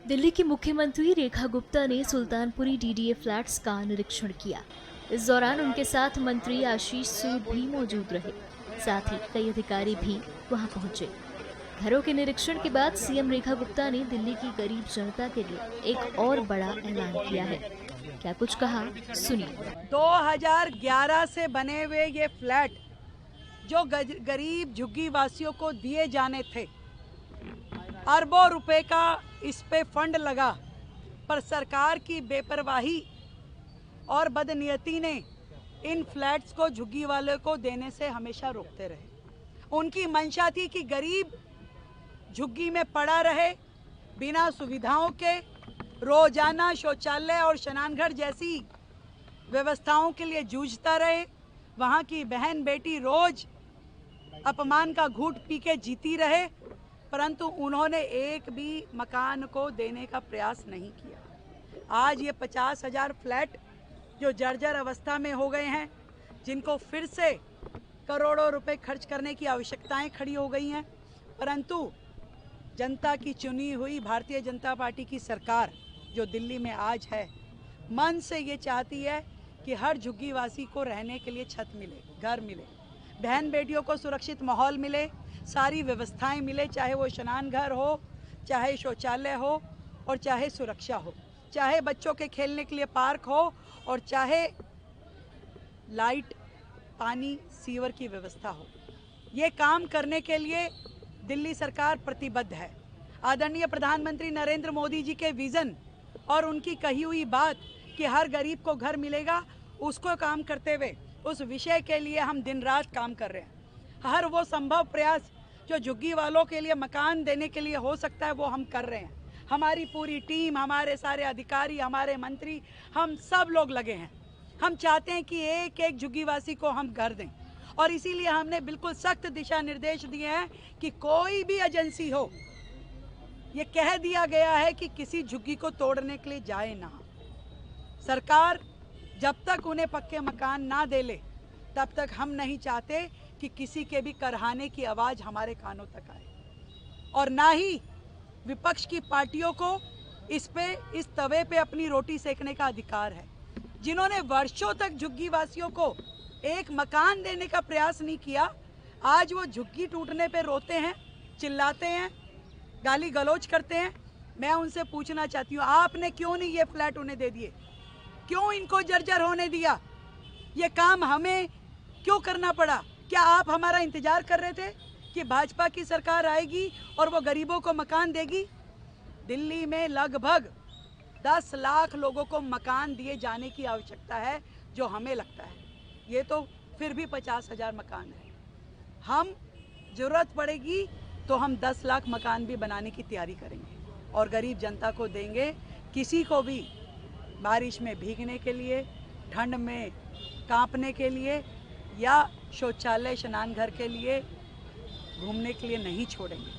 दिल्ली की मुख्यमंत्री रेखा गुप्ता ने सुल्तानपुरी डीडीए फ्लैट्स का निरीक्षण किया। इस दौरान उनके साथ मंत्री आशीष सूद भी मौजूद रहे। साथ ही कई अधिकारी भी वहां पहुंचे। घरों के निरीक्षण के बाद सीएम रेखा गुप्ता ने दिल्ली की गरीब जनता के लिए एक और बड़ा ऐलान किया है। क्या कुछ कहा, सुनिए। 2011 से बने हुए ये फ्लैट जो गरीब झुग्गी वासियों को दिए जाने थे, अरबों रुपए का इस पे फंड लगा, पर सरकार की बेपरवाही और बदनीयती ने इन फ्लैट्स को झुग्गी वालों को देने से हमेशा रोकते रहे। उनकी मंशा थी कि गरीब झुग्गी में पड़ा रहे, बिना सुविधाओं के, रोजाना शौचालय और स्नानघर जैसी व्यवस्थाओं के लिए जूझता रहे। वहाँ की बहन बेटी रोज अपमान का घूंट पी के जीती रहे, परंतु उन्होंने एक भी मकान को देने का प्रयास नहीं किया। आज ये 50,000 फ्लैट जो जर्जर अवस्था में हो गए हैं, जिनको फिर से करोड़ों रुपए खर्च करने की आवश्यकताएं खड़ी हो गई हैं, परंतु जनता की चुनी हुई भारतीय जनता पार्टी की सरकार जो दिल्ली में आज है, मन से ये चाहती है कि हर झुग्गीवासी को रहने के लिए छत मिले, घर मिले, बहन बेटियों को सुरक्षित माहौल मिले, सारी व्यवस्थाएं मिले, चाहे वो स्नान घर हो, चाहे शौचालय हो और चाहे सुरक्षा हो, चाहे बच्चों के खेलने के लिए पार्क हो और चाहे लाइट, पानी, सीवर की व्यवस्था हो। ये काम करने के लिए दिल्ली सरकार प्रतिबद्ध है। आदरणीय प्रधानमंत्री नरेंद्र मोदी जी के विजन और उनकी कही हुई बात कि हर गरीब को घर मिलेगा, उसको काम करते हुए उस विषय के लिए हम दिन रात काम कर रहे हैं। हर वो संभव प्रयास जो झुग्गी वालों के लिए मकान देने के लिए हो सकता है, वो हम कर रहे हैं। हमारी पूरी टीम, हमारे सारे अधिकारी, हमारे मंत्री, हम सब लोग लगे हैं। हम चाहते हैं कि एक एक झुग्गीवासी को हम घर दें, और इसीलिए हमने बिल्कुल सख्त दिशा निर्देश दिए हैं कि कोई भी एजेंसी हो, ये कह दिया गया है कि किसी झुग्गी को तोड़ने के लिए जाए ना। सरकार जब तक उन्हें पक्के मकान ना दे ले, तब तक हम नहीं चाहते कि किसी के भी करहाने की आवाज़ हमारे कानों तक आए, और ना ही विपक्ष की पार्टियों को इस तवे पे अपनी रोटी सेकने का अधिकार है। जिन्होंने वर्षों तक झुग्गी वासियों को एक मकान देने का प्रयास नहीं किया, आज वो झुग्गी टूटने पे रोते हैं, चिल्लाते हैं, गाली गलौज करते हैं। मैं उनसे पूछना चाहती हूँ, आपने क्यों नहीं ये फ्लैट उन्हें दे दिए? क्यों इनको जर्जर होने दिया? ये काम हमें क्यों करना पड़ा? क्या आप हमारा इंतजार कर रहे थे कि भाजपा की सरकार आएगी और वो गरीबों को मकान देगी? दिल्ली में लगभग 10 लाख लोगों को मकान दिए जाने की आवश्यकता है, जो हमें लगता है ये तो फिर भी 50,000 मकान है। हम जरूरत पड़ेगी तो हम 10 लाख मकान भी बनाने की तैयारी करेंगे और गरीब जनता को देंगे। किसी को भी बारिश में भीगने के लिए, ठंड में कांपने के लिए या शौचालय, स्नान घर के लिए घूमने के लिए नहीं छोड़ेंगे।